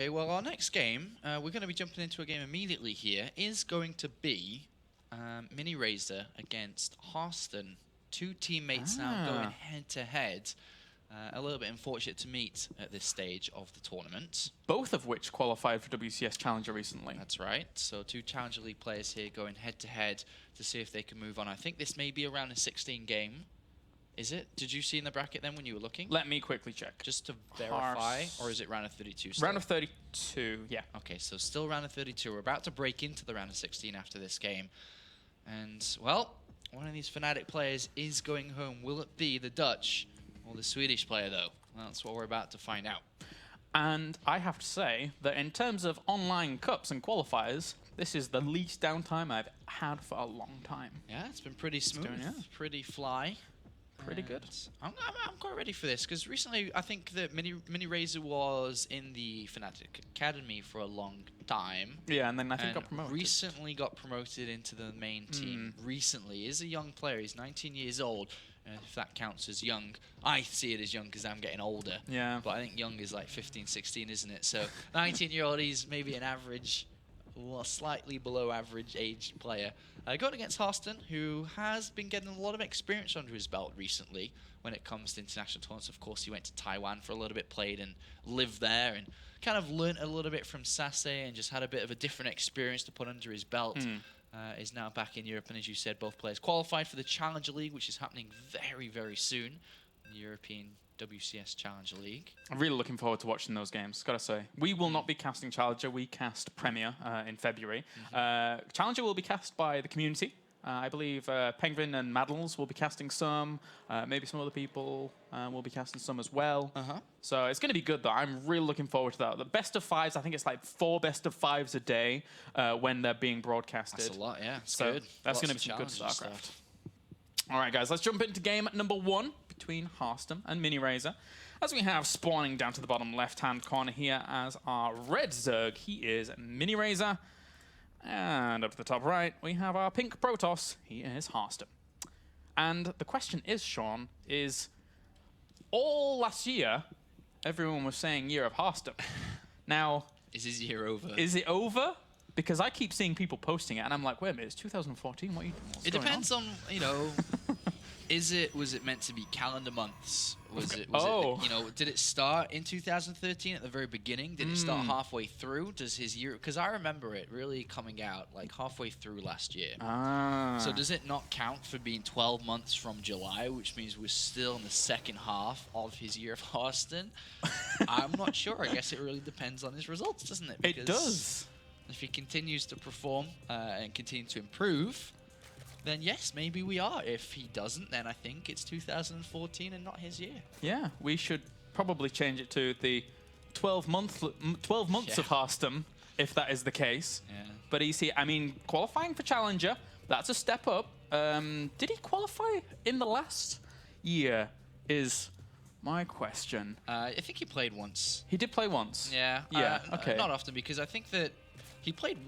Okay, well, our next game, we're going to be jumping into a game immediately here, is going to be Miniraser against Harstem. Two teammates now going head-to-head. A little bit unfortunate to meet at this stage of the tournament. Both of which qualified for WCS Challenger recently. That's right. So two Challenger League players here going head-to-head to see if they can move on. I think this may be around a 16 game. Is it? Did you see in the bracket then when you were looking? Let me quickly check. Just to verify, or is it round of 32 still? Round of 32, yeah. Okay, so still round of 32. We're about to break into the round of 16 after this game. And, well, one of these Fnatic players is going home. Will it be the Dutch or the Swedish player, though? Well, that's what we're about to find out. And I have to say that in terms of online cups and qualifiers, this is the least downtime I've had for a long time. Yeah, it's been pretty smooth, pretty fly. Pretty good. I'm quite ready for this, because recently I think that Miniraser was in the Fnatic Academy for a long time. Yeah, and then I think got promoted. Recently got promoted into the main team. Recently. Is a young player. He's 19 years old. If that counts as young. I see it as young because I'm getting older. Yeah. But I think young is like 15, 16, isn't it? So 19-year-old, he's maybe an average, or slightly below average age player. Going against Harstem, who has been getting a lot of experience under his belt recently when it comes to international tournaments. Of course, he went to Taiwan for a little bit, played and lived there, and kind of learnt a little bit from Sase and just had a bit of a different experience to put under his belt. Is now back in Europe, and as you said, both players qualified for the Challenger League, which is happening very, very soon, the European WCS Challenger League. I'm really looking forward to watching those games, gotta say. We will not be casting Challenger, we cast Premier in February. Challenger will be cast by the community. I believe Penguin and Maddles will be casting some, maybe some other people will be casting some as well. So it's going to be good, though. I'm really looking forward to that. The best of fives, I think it's like 4 best of fives a day when they're being broadcasted. That's a lot, yeah. It's so good. That's going to be some good StarCraft. All right, guys, let's jump into game number 1 between Harstem and Miniraser. As we have spawning down to the bottom left-hand corner here as our red Zerg, he is Miniraser. And up to the top right, we have our pink Protoss. He is Harstem. And the question is, Sean, is all last year, everyone was saying year of Harstem. Now, is his year over? Is it over? Because I keep seeing people posting it, and I'm like, wait a minute, it's 2014. What are you doing? It depends on, you know, was it meant to be calendar months? Was it, you know, did it start in 2013 at the very beginning? Did it start halfway through? Does his year, because I remember it really coming out like halfway through last year. So does it not count for being 12 months from July, which means we're still in the second half of his year of Harstem? I'm not sure. I guess it really depends on his results, doesn't it? Because it does. If he continues to perform and continue to improve, then yes, maybe we are. If he doesn't, then I think it's 2014 and not his year. Yeah, we should probably change it to the 12 months of Harstem, if that is the case. But he's here. I mean, qualifying for Challenger, that's a step up. Did he qualify in the last year is my question. I think he played once. He did play once? Yeah. Okay. Not often, because I think that he played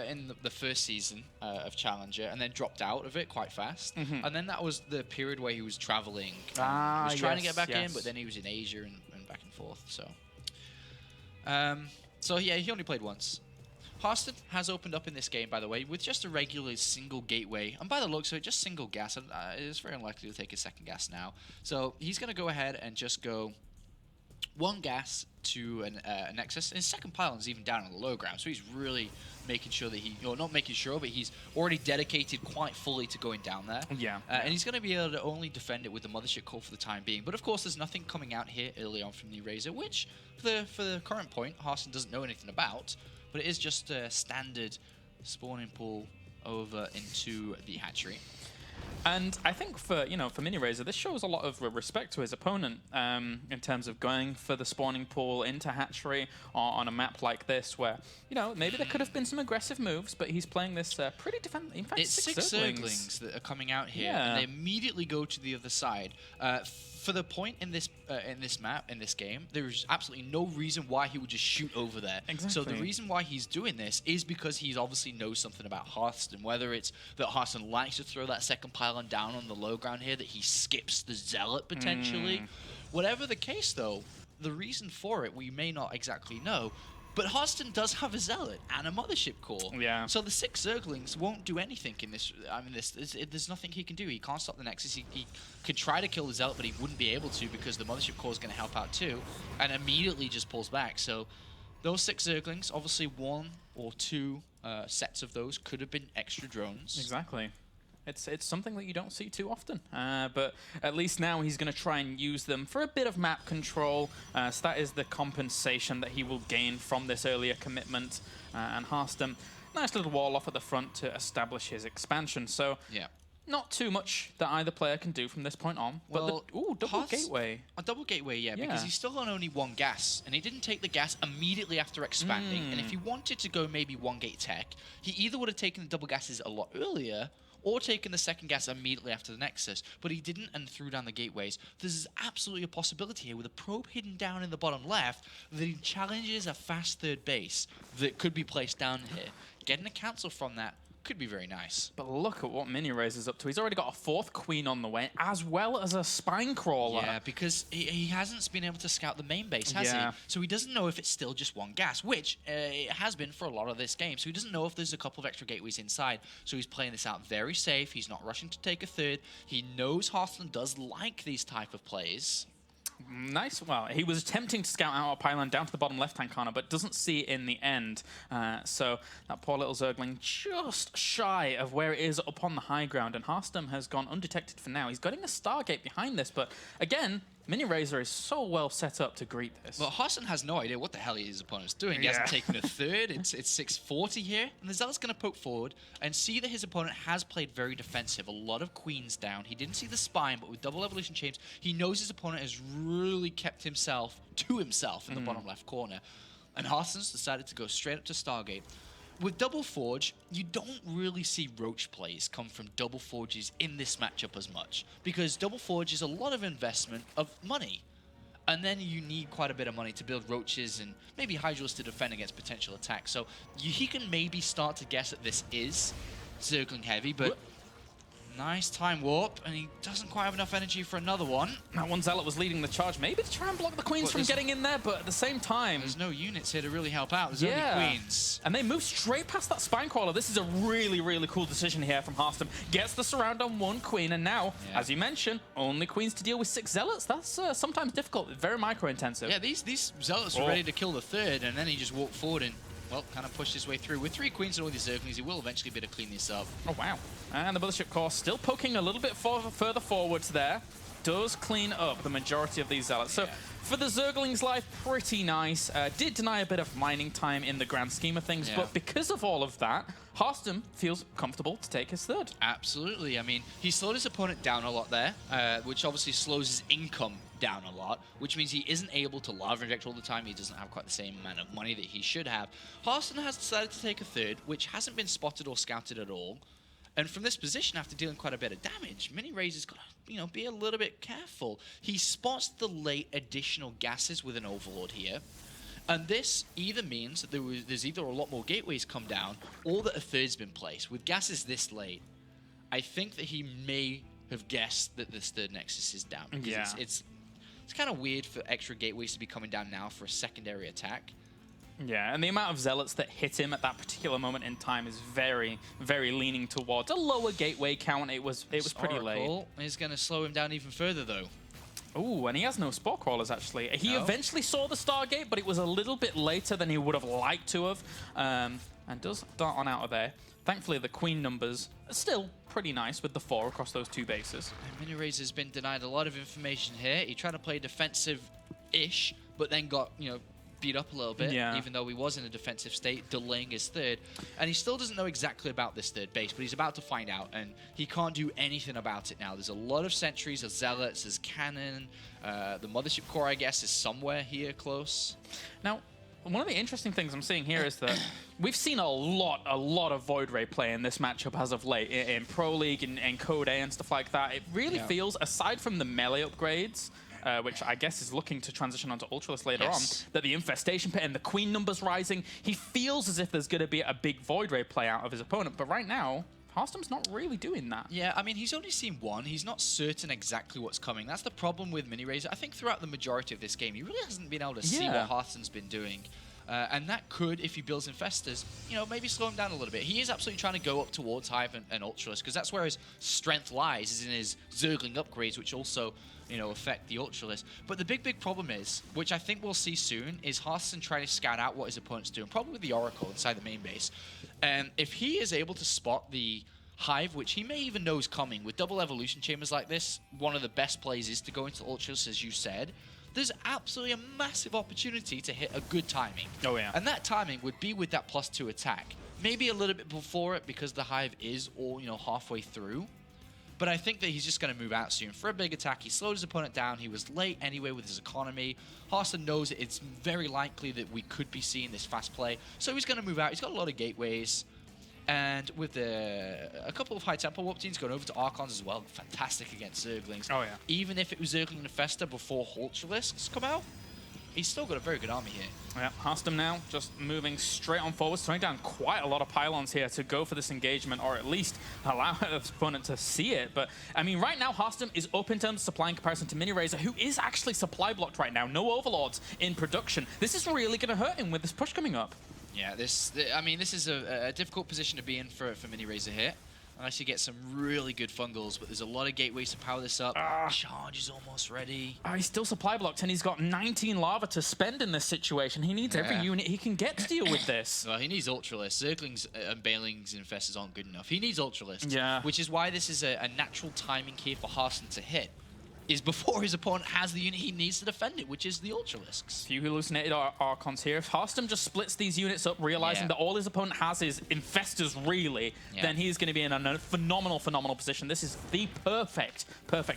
in the first season of Challenger and then dropped out of it quite fast. And then that was the period where he was traveling. He was trying to get back in, but then he was in Asia and back and forth. So yeah, he only played once. Harstem has opened up in this game, by the way, with just a regular single gateway. And by the looks of it, just single gas. It's very unlikely to take a second gas now. So he's going to go ahead and just go 1 gas to a Nexus. And his second pylon's even down on the low ground, so he's really making sure that not making sure, but he's already dedicated quite fully to going down there. And he's going to be able to only defend it with the Mothership Core for the time being. But of course, there's nothing coming out here early on from the Razor, which for the current point, Harstem doesn't know anything about. But it is just a standard spawning pool over into the hatchery. And I think for Miniraser, this shows a lot of respect to his opponent in terms of going for the spawning pool into hatchery on a map like this, where maybe there could have been some aggressive moves, but he's playing this pretty defensive. In fact, it's 6 Zerglings that are coming out here, and they immediately go to the other side. For the point in this map, in this game, there is absolutely no reason why he would just shoot over there. So the reason why he's doing this is because he obviously knows something about Harstem, whether it's that Harstem likes to throw that second pylon down on the low ground here, that he skips the Zealot potentially. Whatever the case, though, the reason for it we may not exactly know, But Harstem does have a Zealot and a Mothership Core. Yeah. So the 6 Zerglings won't do anything in this. I mean, there's nothing he can do. He can't stop the Nexus. He could try to kill the Zealot, but he wouldn't be able to because the Mothership Core is going to help out too, and immediately just pulls back. So those 6 Zerglings, obviously 1 or 2 sets of those could have been extra drones. Exactly. It's something that you don't see too often, but at least now he's going to try and use them for a bit of map control, so that is the compensation that he will gain from this earlier commitment, and Harstem, nice little wall off at the front to establish his expansion, so Yeah. not too much that either player can do from this point on, Well, but ooh, double gateway. A double gateway, yeah, because Yeah. he's still on only 1 gas, and he didn't take the gas immediately after expanding, and if he wanted to go maybe 1 gate tech, he either would have taken the double gases a lot earlier, or taken the 2nd gas immediately after the Nexus, but he didn't and threw down the gateways. There's absolutely a possibility here with a probe hidden down in the bottom left that he challenges a fast 3rd base that could be placed down here. Getting a cancel from that could be very nice. But look at what Miniraser's up to. He's already got a 4th queen on the way, as well as a spine crawler. Yeah, because he hasn't been able to scout the main base, has Yeah. he? So he doesn't know if it's still just 1 gas, which it has been for a lot of this game. So he doesn't know if there's a couple of extra gateways inside. So he's playing this out very safe. He's not rushing to take a 3rd. He knows Harstem does like these type of plays. Nice. Well, he was attempting to scout out a pylon down to the bottom left-hand corner, but doesn't see it in the end. So that poor little Zergling just shy of where it is up on the high ground, and Harstem has gone undetected for now. He's getting a Stargate behind this, but again, Miniraser is so well set up to greet this. Well, Harstem has no idea what the hell his opponent's doing. He hasn't taken a 3rd. It's 640 here. And the Zealot's going to poke forward and see that his opponent has played very defensive. A lot of queens down. He didn't see the spine, but with double evolution chains, he knows his opponent has really kept himself to himself in the bottom left corner. And Harstem's decided to go straight up to Stargate. With Double Forge, you don't really see Roach plays come from Double Forges in this matchup as much, because Double Forge is a lot of investment of money. And then you need quite a bit of money to build Roaches and maybe Hydras to defend against potential attacks. So he can maybe start to guess that this is Zergling heavy, but nice time warp, and he doesn't quite have enough energy for another one. That one Zealot was leading the charge, maybe to try and block the queens from getting in there, but at the same time... There's no units here to really help out. There's only queens. And they move straight past that spine crawler. This is a really, really cool decision here from Harstem. Gets the surround on 1 queen, and now, as you mentioned, only queens to deal with 6 Zealots. That's sometimes difficult, very micro-intensive. Yeah, these Zealots were ready to kill the 3rd, and then he just walked forward and, well, kind of pushed his way through. With 3 queens and all these Zerglings, he will eventually be able to clean this up. Oh, wow. And the Mothership Core still poking a little bit further forwards there. Does clean up the majority of these Zealots. So for the Zerglings' life, pretty nice. Did deny a bit of mining time in the grand scheme of things, but because of all of that, Harstem feels comfortable to take his 3rd. Absolutely. I mean, he slowed his opponent down a lot there, which obviously slows his income down a lot, which means he isn't able to lava inject all the time. He doesn't have quite the same amount of money that he should have. Harstem has decided to take a 3rd, which hasn't been spotted or scouted at all. And from this position, after dealing quite a bit of damage, Miniraser's got to, be a little bit careful. He spots the late additional gases with an Overlord here. And this either means that there's either a lot more gateways come down, or that a 3rd's been placed. With gases this late, I think that he may have guessed that this 3rd Nexus is down. Because it's kind of weird for extra gateways to be coming down now for a secondary attack. Yeah, and the amount of Zealots that hit him at that particular moment in time is very, very leaning towards a lower gateway count. It was pretty late. Is going to slow him down even further, though. Ooh, and he has no Spore Crawlers, actually. He eventually saw the Stargate, but it was a little bit later than he would have liked to have. And does dart on out of there. Thankfully, the Queen numbers are still pretty nice with the 4 across those 2 bases. And Miniraser's been denied a lot of information here. He tried to play defensive-ish, but then got, beat up a little bit, even though he was in a defensive state, delaying his 3rd. And he still doesn't know exactly about this 3rd base, but he's about to find out, and he can't do anything about it now. There's a lot of sentries, there's Zealots, there's Cannon, the Mothership Core, I guess, is somewhere here close. Now, one of the interesting things I'm seeing here is that we've seen a lot of Void Ray play in this matchup as of late, in Pro League and Code A and stuff like that. It really feels, aside from the melee upgrades, which I guess is looking to transition onto Ultralisk later on, that the Infestation Pit and the Queen numbers rising, he feels as if there's going to be a big Void Ray play out of his opponent. But right now, Harstem's not really doing that. Yeah, I mean, he's only seen 1. He's not certain exactly what's coming. That's the problem with Miniraser. I think throughout the majority of this game, he really hasn't been able to see what Harstem's been doing. And that could, if he builds Infestors, you know, maybe slow him down a little bit. He is absolutely trying to go up towards Hive and Ultralisk, because that's where his strength lies, is in his Zergling upgrades, which also, you know, affect the Ultralisk. But the big problem is, which I think we'll see soon, is Harstem trying to scout out what his opponent's doing, probably with the Oracle inside the main base. And if he is able to spot the Hive, which he may even know is coming, with double evolution chambers like this, one of the best plays is to go into Ultralisk, as you said. There's absolutely a massive opportunity to hit a good timing. Oh, yeah. And that timing would be with that +2 attack. Maybe a little bit before it, because the Hive is all, you know, halfway through. But I think that he's just going to move out soon for a big attack. He slowed his opponent down. He was late anyway with his economy. Harstem knows it's very likely that we could be seeing this fast play. So he's going to move out. He's got a lot of gateways. And with a couple of high tempo warp teams going over to Archons as well, fantastic against Zerglings. Oh, yeah. Even if it was Zergling and Festa before Ultralisks come out, he's still got a very good army here. Yeah, Harstem now just moving straight on forward, throwing down quite a lot of pylons here to go for this engagement, or at least allow his opponent to see it. But, I mean, right now, Harstem is up in terms of supply in comparison to Miniraser, who is actually supply blocked right now. No Overlords in production. This is really going to hurt him with this push coming up. Yeah, this is a difficult position to be in for Miniraser here. Unless you get some really good fungals, but there's a lot of gateways to power this up. Charge is almost ready. He's still supply blocked, and he's got 19 lava to spend in this situation. He needs every unit he can get to deal with this. Well, he needs Ultralisk. Zerglings and Banelings and Infestors aren't good enough. He needs Ultralisk. Yeah. Which is why this is a natural timing here for Harstem to hit. Is before his opponent has the unit he needs to defend it, which is the Ultralisks. Few hallucinated Archons here. If Harstem just splits these units up, realizing that all his opponent has is Infestors, really, then he's going to be in a phenomenal position. This is the perfect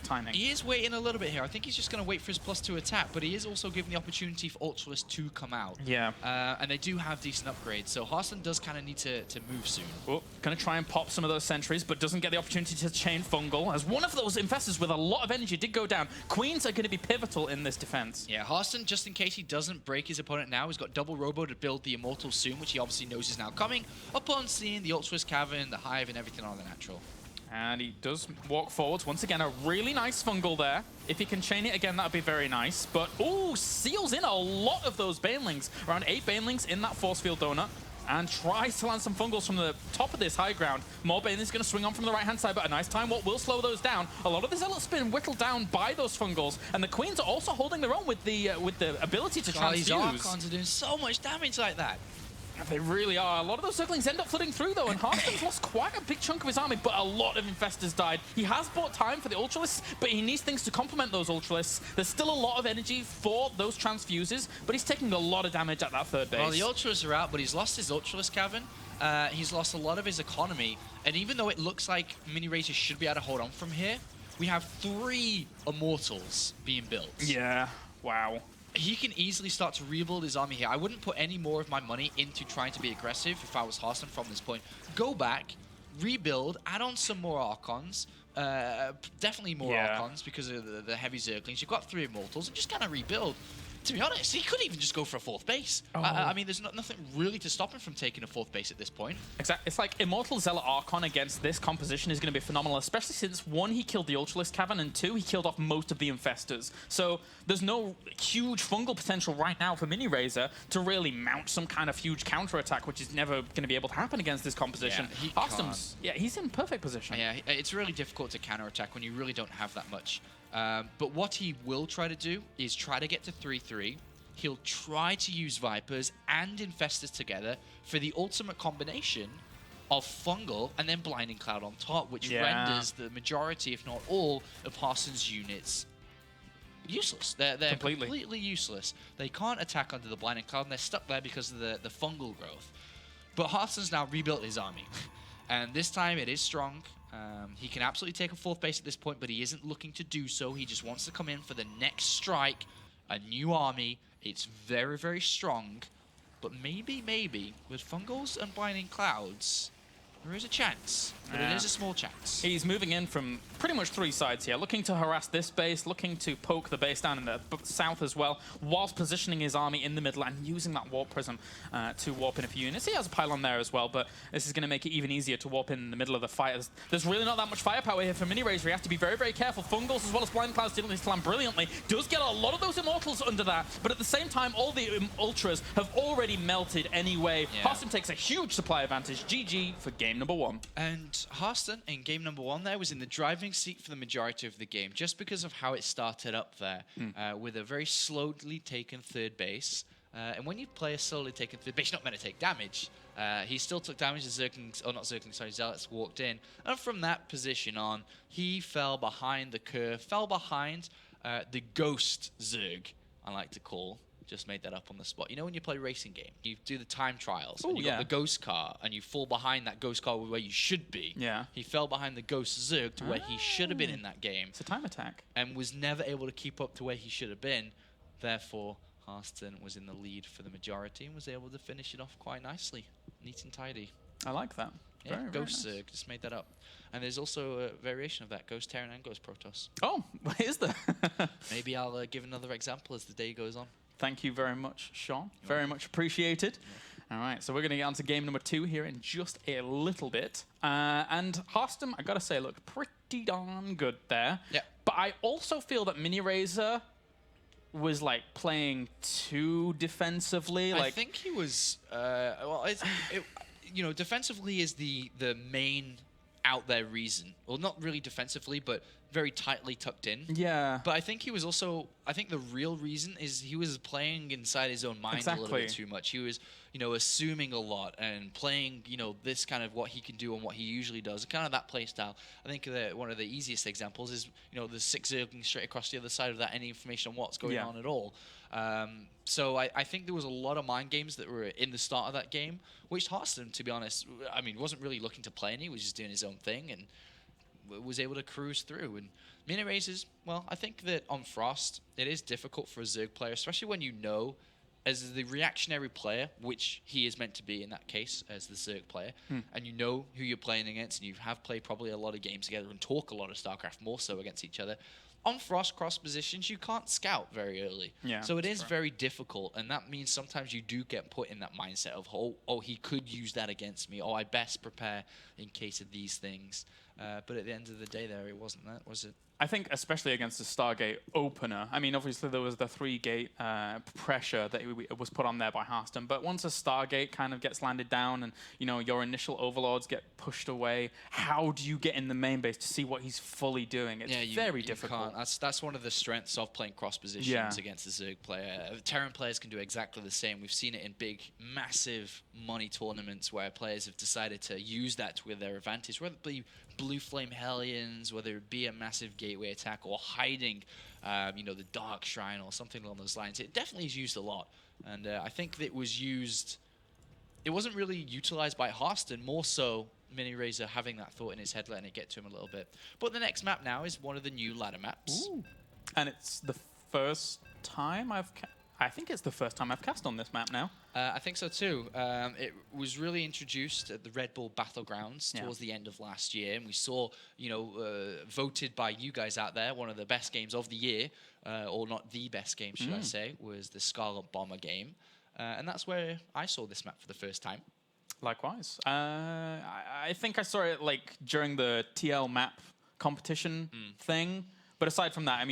timing. He is waiting a little bit here. I think he's just going to wait for his +2 attack, but he is also given the opportunity for Ultralisk to come out. Yeah. And they do have decent upgrades, so Harstem does kind of need to move soon. Oh, going to try and pop some of those sentries, but doesn't get the opportunity to chain Fungal, as one of those Infestors with a lot of energy did go down. Queens are going to be pivotal in this defense. Yeah, Harstem, just in case he doesn't break his opponent now, he's got double Robo to build the Immortal soon, which he obviously knows is now coming, upon seeing the Ultralisk Cavern, the Hive, and everything on the natural. And he does walk forwards. Once again, a really nice Fungal there. If he can chain it again, that would be very nice. But, ooh, seals in a lot of those Banelings. Around 8 Banelings in that Force Field Donut. And tries to land some Fungals from the top of this high ground. More Banelings going to swing on from the right-hand side, but a nice time what will slow those down. A lot of this Zealot's been whittled down by those Fungals, and the Queens are also holding their own with the ability to transfuse. These Archons are doing so much damage like that. They really are. A lot of those Zerglings end up flooding through, though, and Harstem's lost quite a big chunk of his army, but a lot of Infestors died. He has bought time for the Ultralisks, but he needs things to complement those Ultralisks. There's still a lot of energy for those transfuses, but he's taking a lot of damage at that third base. Well, the Ultralisks are out, but he's lost his Ultralisk Cavern. He's lost a lot of his economy, and even though it looks like Miniraser should be able to hold on from here, we have 3 Immortals being built. Yeah, wow. He can easily start to rebuild his army here. I wouldn't put any more of my money into trying to be aggressive if I was Harstem from this point. Go back, rebuild, add on some more Archons. Definitely more Archons because of the heavy Zerglings. You've got 3 Immortals and just kind of rebuild. To be honest, he could even just go for a 4th base. I mean, there's nothing really to stop him from taking a 4th base at this point. Exactly. It's like Immortal Zealot Archon against this composition is going to be phenomenal, especially since 1, he killed the Ultralisk Cavern, and 2, he killed off most of the Infestors. So there's no huge fungal potential right now for Miniraser to really mount some kind of huge counterattack, which is never going to be able to happen against this composition. Harstem's, he's in perfect position. Yeah, it's really difficult to counterattack when you really don't have that much. But what he will try to do is try to get to 3-3. He'll try to use Vipers and Infestors together for the ultimate combination of Fungal and then Blinding Cloud on top, which renders the majority, if not all, of Harstem's units useless. They're completely useless. They can't attack under the Blinding Cloud, and they're stuck there because of the fungal growth. But Harstem's now rebuilt his army, and this time it is strong. He can absolutely take a 4th base at this point, but he isn't looking to do so. He just wants to come in for the next strike, a new army. It's very, very strong, but maybe, with Fungals and Blinding Clouds, There is a chance, but it is a small chance. He's moving in from pretty much 3 sides here, looking to harass this base, looking to poke the base down in the south as well, whilst positioning his army in the middle and using that warp prism to warp in a few units. He has a pylon there as well, but this is going to make it even easier to warp in the middle of the fight. There's really not that much firepower here for Miniraser. He has to be very, very careful. Fungals as well as Blind Cloud's dealing his plan brilliantly. Does get a lot of those Immortals under that, but at the same time, all the Ultras have already melted anyway. Yeah. Harstem takes a huge supply advantage. GG for game number 1. And Harstem, in game number 1 there, was in the driving seat for the majority of the game, just because of how it started up there, with a very slowly taken third base. And when you play a slowly taken third base, you're not meant to take damage. He still took damage as Zealots walked in. And from that position on, he fell behind the curve, fell behind the Ghost Zerg, I like to call. Just made that up on the spot. You know when you play a racing game, you do the time trials, and you got the ghost car, and you fall behind that ghost car where you should be. Yeah. He fell behind the ghost Zerg to where he should have been in that game. It's a time attack. And was never able to keep up to where he should have been. Therefore, Harstem was in the lead for the majority and was able to finish it off quite nicely. Neat and tidy. I like that. Yeah, Very, Ghost very nice. Zerg, just made that up. And there's also a variation of that, Ghost Terran and Ghost Protoss. Oh, is there? Maybe I'll give another example as the day goes on. Thank you very much, Sean. Very much appreciated. All right, so we're going to get on to game number 2 here in just a little bit. And Harstem, I got to say, looked pretty darn good there. Yeah. But I also feel that Miniraser was like playing too defensively. I think he was. Defensively is the main out there reason. Well, not really defensively, but very tightly tucked in. Yeah. But I think he was also. I think the real reason is he was playing inside his own mind a little bit too much. He was, assuming a lot and playing, this kind of what he can do and what he usually does. Kind of that play style. I think one of the easiest examples is, the 6 Zergling straight across the other side of that, any information on what's going on at all. So I think there was a lot of mind games that were in the start of that game, which Harstem, to be honest, wasn't really looking to play any. He was just doing his own thing and was able to cruise through. And Miniraser's, well, I think that on Frost, it is difficult for a Zerg player, especially when as the reactionary player, which he is meant to be in that case, as the Zerg player, and you know who you're playing against, and you have played probably a lot of games together and talk a lot of StarCraft, more so against each other. On Frost cross positions, you can't scout very early. Yeah, so it is very difficult, and that means sometimes you do get put in that mindset of, oh, he could use that against me. Oh, I best prepare in case of these things. But at the end of the day there, it wasn't that, was it? I think especially against the Stargate opener, obviously there was the 3-gate pressure that was put on there by Harstem, but once a Stargate kind of gets landed down and, your initial overlords get pushed away, how do you get in the main base to see what he's fully doing? It's very difficult. Can't. That's one of the strengths of playing cross positions against the Zerg player. Terran players can do exactly the same. We've seen it in big, massive money tournaments where players have decided to use that to their advantage, whether it be Blue Flame Hellions, whether it be a massive gateway attack or hiding, the Dark Shrine or something along those lines. It definitely is used a lot. And I think that it was used... It wasn't really utilized by Harstem, more so Miniraser having that thought in his head, letting it get to him a little bit. But the next map now is one of the new ladder maps. Ooh. And it's the first time I think it's the first time I've cast on this map now. I think so too. It was really introduced at the Red Bull Battlegrounds towards the end of last year, and we saw, voted by you guys out there, one of the best games of the year, or not the best game, should I say, was the Scarlet Bomber game. And that's where I saw this map for the first time. Likewise. I think I saw it during the TL map competition thing. But aside from that,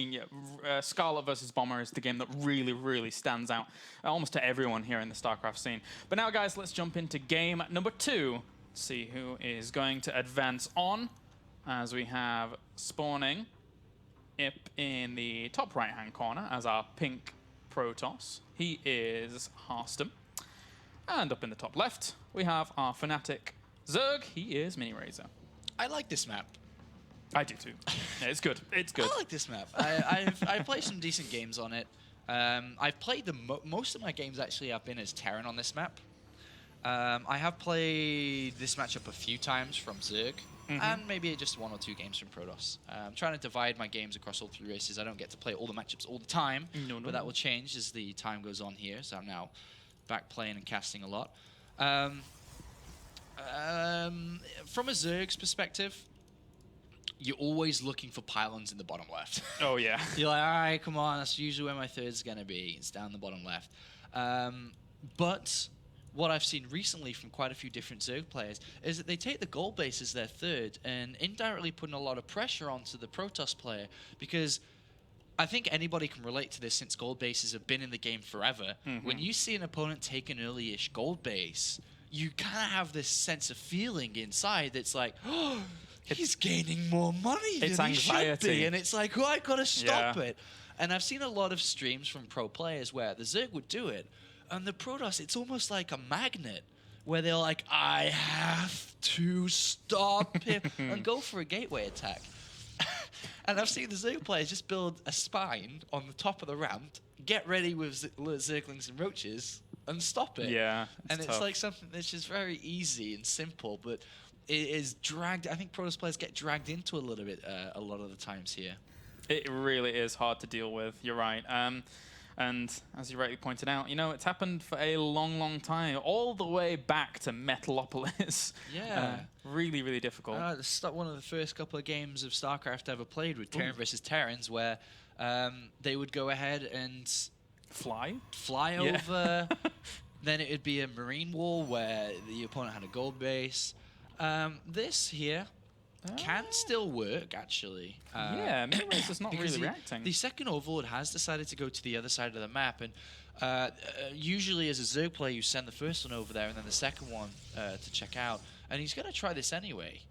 Scarlet versus Bomber is the game that really, really stands out almost to everyone here in the StarCraft scene. But now, guys, let's jump into game number 2. See who is going to advance on, as we have spawning up in the top right-hand corner as our pink Protoss. He is Harstem. And up in the top left, we have our Fnatic Zerg. He is Miniraser. I like this map. I do too. Yeah, it's good. It's good. I like this map. I've played some decent games on it. I've played most of my games actually have been as Terran on this map. I have played this matchup a few times from Zerg, and maybe just 1 or 2 games from Protoss. I'm trying to divide my games across all 3 races. I don't get to play all the matchups all the time, but that will change as the time goes on here. So I'm now back playing and casting a lot. From a Zerg's perspective, you're always looking for pylons in the bottom left. Oh, yeah. You're like, all right, come on, that's usually where my third's going to be. It's down the bottom left. But what I've seen recently from quite a few different Zerg players is that they take the gold base as their third and indirectly putting a lot of pressure onto the Protoss player, because I think anybody can relate to this since gold bases have been in the game forever. When you see an opponent take an early-ish gold base, you kind of have this sense of feeling inside that's like, oh, he's gaining more money than he should be. And it's like, oh, I got to stop it. And I've seen a lot of streams from pro players where the Zerg would do it, and the Protoss, it's almost like a magnet where they're like, I have to stop him and go for a gateway attack. And I've seen the Zerg players just build a spine on the top of the ramp, get ready with Zerglings and Roaches, and stop it. Yeah, and it's tough. like something that's just very easy and simple, but it is dragged. I think Protoss players get dragged into a little bit a lot of the times here. It really is hard to deal with. You're right. And as you rightly pointed out, you know, it's happened for a long, long time, all the way back to Metalopolis. Yeah. Really, really difficult. One of the first couple of games of StarCraft ever played with Terran versus Terrans, where they would go ahead and fly over. Then it would be a marine war where the opponent had a gold base. This here can still work, actually. Yeah, Miniraser's not really reacting. The second Overlord has decided to go to the other side of the map, and usually as a Zerg player, you send the first one over there and then the second one to check out. And he's going to try this anyway.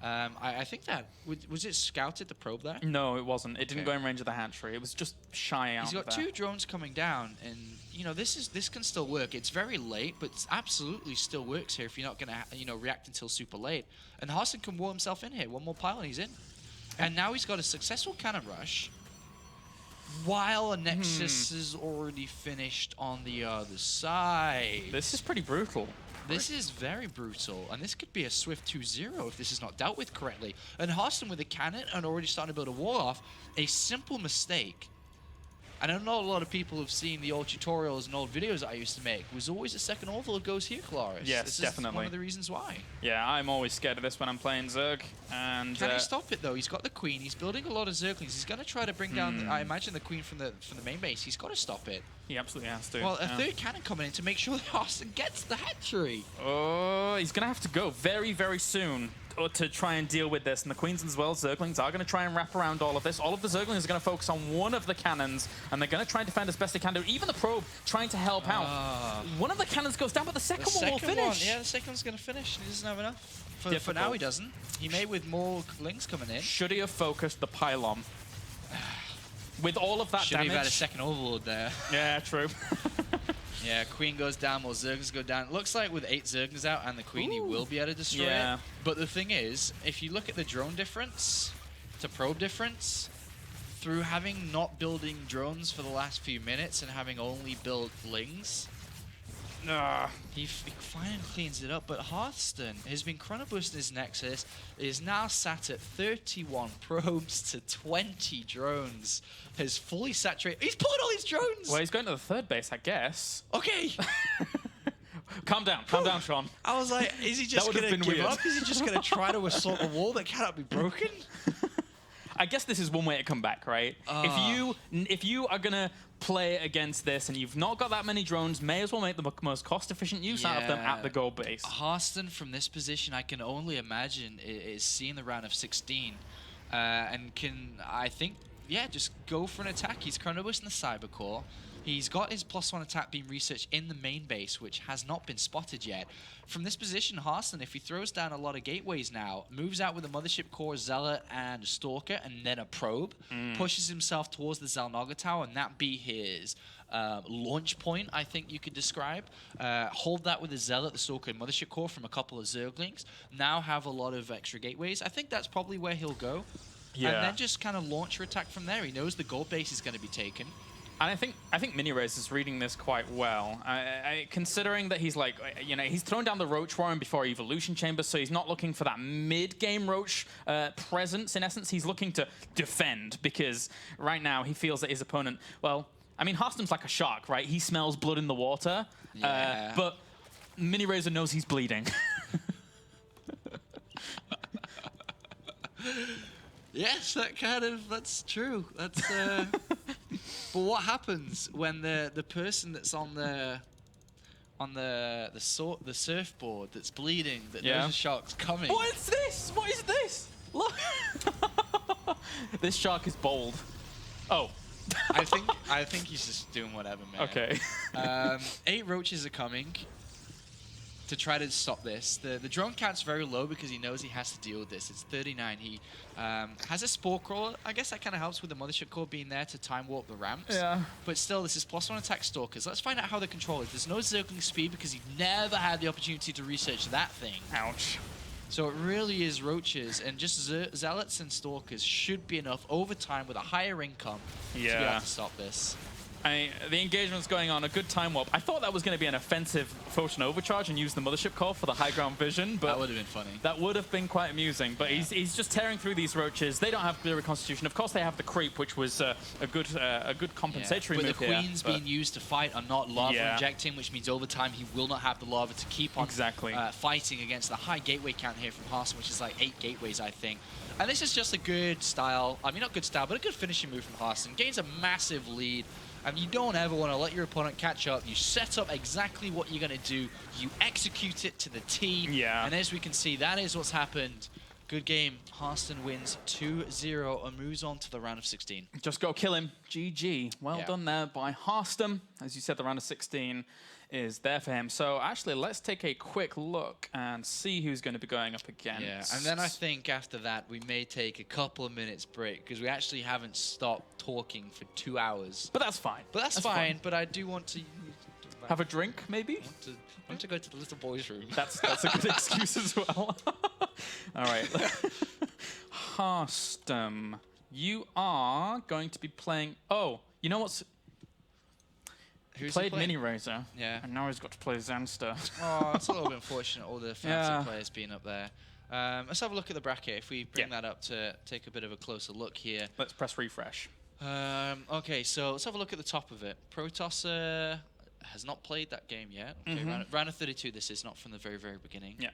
I think that... Was it scouted, the probe there? No, it wasn't. It didn't go in range of the hatchery. It was just shy out. He's got there. 2 drones coming down, and you know this can still work. It's very late, but it absolutely still works here if you're not going to react until super late. And Harstem can wall himself in here. One more pylon, he's in. And now he's got a successful cannon rush, while a Nexus is already finished on the other side. This is pretty brutal. This is very brutal, and this could be a swift 2-0 if this is not dealt with correctly. And Harstem with a cannon and already starting to build a wall off, a simple mistake. And I know a lot of people have seen the old tutorials and old videos that I used to make. Was always a second Overlord goes here, Claris. Yes, this definitely. is one of the reasons why. Yeah, I'm always scared of this when I'm playing Zerg. And can he stop it though? He's got the Queen. He's building a lot of Zerglings. He's going to try to bring down, I imagine, the Queen from the main base. He's got to stop it. He absolutely has to. Well, a third cannon coming in to make sure that Harstem gets the hatchery. Oh, he's going to have to go very, very soon to try and deal with this. And the Queens as well, Zerglings, are going to try and wrap around all of this. All of the Zerglings are going to focus on one of the cannons, and they're going to try and defend as best they can do. Even the probe trying to help out. One of the cannons goes down, but the second one will finish. Yeah, the second one's going to finish. He doesn't have enough. For now, he doesn't. He may with more Lings coming in. Should he have focused the pylon? With all of that damage... Should have had a second Overlord there. Yeah, true. Yeah, Queen goes down, more Zerglings go down. It looks like with 8 Zerglings out and the Queen, he will be able to destroy it. But the thing is, if you look at the drone difference to probe difference, through having not building drones for the last few minutes and having only built Lings, he finally cleans it up. But Harstem has been chronoboosting his Nexus, is now sat at 31 probes to 20 drones. Has fully saturated. He's pulling all his drones! Well, he's going to the third base, I guess. Okay. Calm down, Sean. I was like, is he just going to give up? Is he just going to try to assault a wall that cannot be broken? I guess this is one way to come back, right? If you are going to play against this and you've not got that many drones, may as well make the most cost-efficient use out of them at the goal base. Harstem from this position, I can only imagine, is seeing the round of 16 and can, I think, just go for an attack. He's chronoboosting the Cyber Core. He's got his +1 attack being researched in the main base, which has not been spotted yet. From this position, Harstem, if he throws down a lot of gateways now, moves out with a Mothership Core, Zealot, and Stalker, and then a Probe, pushes himself towards the Xel'Naga Tower, and that be his launch point, I think you could describe. Hold that with the Zealot, the Stalker, and Mothership Core from a couple of Zerglings. Now have a lot of extra gateways. I think that's probably where he'll go. And then just kind of launch your attack from there. He knows the gold base is going to be taken. And I think Miniraser is reading this quite well. Considering that he's like, he's thrown down the Roach Warren before Evolution Chamber, so he's not looking for that mid-game Roach presence. In essence, he's looking to defend, because right now he feels that his opponent, well, I mean, Harstem's like a shark, right? He smells blood in the water, but Miniraser knows he's bleeding. Yes, that's true. That's but what happens when the person that's on the surfboard that's bleeding, that knows the shark's coming? What is this? What is this? Look. This shark is bold. Oh. I think he's just doing whatever, man. Okay. 8 roaches are coming to try to stop this. The drone count's very low because he knows he has to deal with this. It's 39. He has a spore crawler. I guess that kind of helps with the mothership core being there to time warp the ramps. Yeah. But still, this is +1 attack stalkers. Let's find out how they control it. There's no circling speed because he never had the opportunity to research that thing. Ouch. So it really is roaches, and just zealots and stalkers should be enough over time with a higher income to be able to stop this. The engagement's going on, a good time warp. I thought that was going to be an offensive Photon overcharge and use the mothership core for the high ground vision, but that would have been funny. That would have been quite amusing, but he's just tearing through these roaches. They don't have clear reconstitution. Of course, they have the creep, which was a good compensatory move the queens being used to fight are not lava injecting, which means over time he will not have the lava to keep on fighting against the high gateway count here from Harstem, which is like 8 gateways, I think. And this is just a good style, I mean not good style, but a good finishing move from Harstem. Gains a massive lead. And you don't ever want to let your opponent catch up. You set up exactly what you're going to do. You execute it to the T. Yeah. And as we can see, that is what's happened. Good game. Harstem wins 2-0 and moves on to the round of 16. Just go kill him. GG. Well done there by Harstem. As you said, the round of 16 is there for him. So actually, let's take a quick look and see who's going to be going up against. Yeah, and then I think after that, we may take a couple of minutes break because we actually haven't stopped talking for 2 hours. But that's fine. But that's fine. But I do want to have a drink, maybe. I want to go to the little boys' room. That's a good excuse as well. All right, Harstem, you are going to be playing. Oh, you know what's? He played Miniraser, and now he's got to play Zanster. Oh, it's a little bit unfortunate, all the fancy players being up there. Let's have a look at the bracket. If we bring that up to take a bit of a closer look here. Let's press refresh. Okay, so let's have a look at the top of it. Protoss has not played that game yet. Okay, round of 32 this is, not from the very, very beginning. Yeah.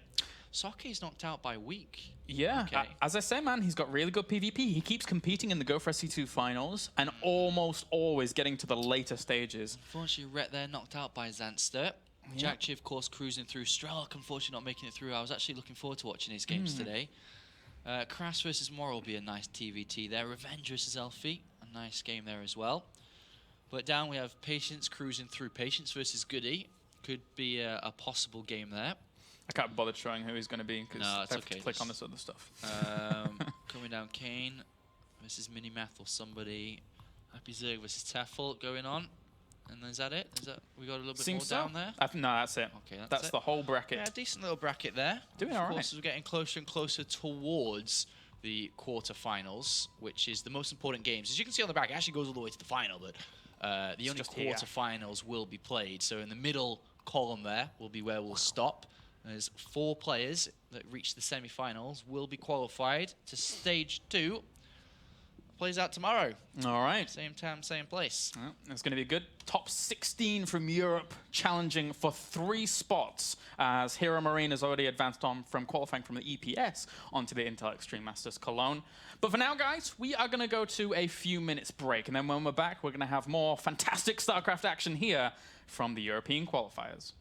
Soke's knocked out by weak. Yeah, as I say, man, he's got really good PvP. He keeps competing in the Go for SC2 finals and almost always getting to the later stages. Unfortunately, Rhett there knocked out by Zanster. Jackchi, of course, cruising through. Strelk, unfortunately, not making it through. I was actually looking forward to watching his games today. Crass versus Moral will be a nice TVT there. Revenge versus Elfie, a nice game there as well. But down we have Patience cruising through. Patience versus Goody. Could be a possible game there. I can't bother showing who he's going to be because I have to click on this other stuff. Coming down, Kane versus Minimath or somebody. Happy Zerg versus Teffel going on. And is that it? Is that we got a little bit more down there? No, that's it. Okay, that's the whole bracket. Yeah, decent little bracket there. Doing all right. Of course, we're getting closer and closer towards the quarterfinals, which is the most important games. As you can see on the bracket, it actually goes all the way to the final, but the only quarterfinals will be played. So in the middle column there will be where we'll stop. There's 4 players that reach the semi-finals will be qualified to stage 2. Plays out tomorrow. All right. Same time, same place. Well, it's going to be good. Top 16 from Europe challenging for 3 spots as Hero Marine has already advanced on from qualifying from the EPS onto the Intel Extreme Masters Cologne. But for now, guys, we are going to go to a few minutes break. And then when we're back, we're going to have more fantastic StarCraft action here from the European qualifiers.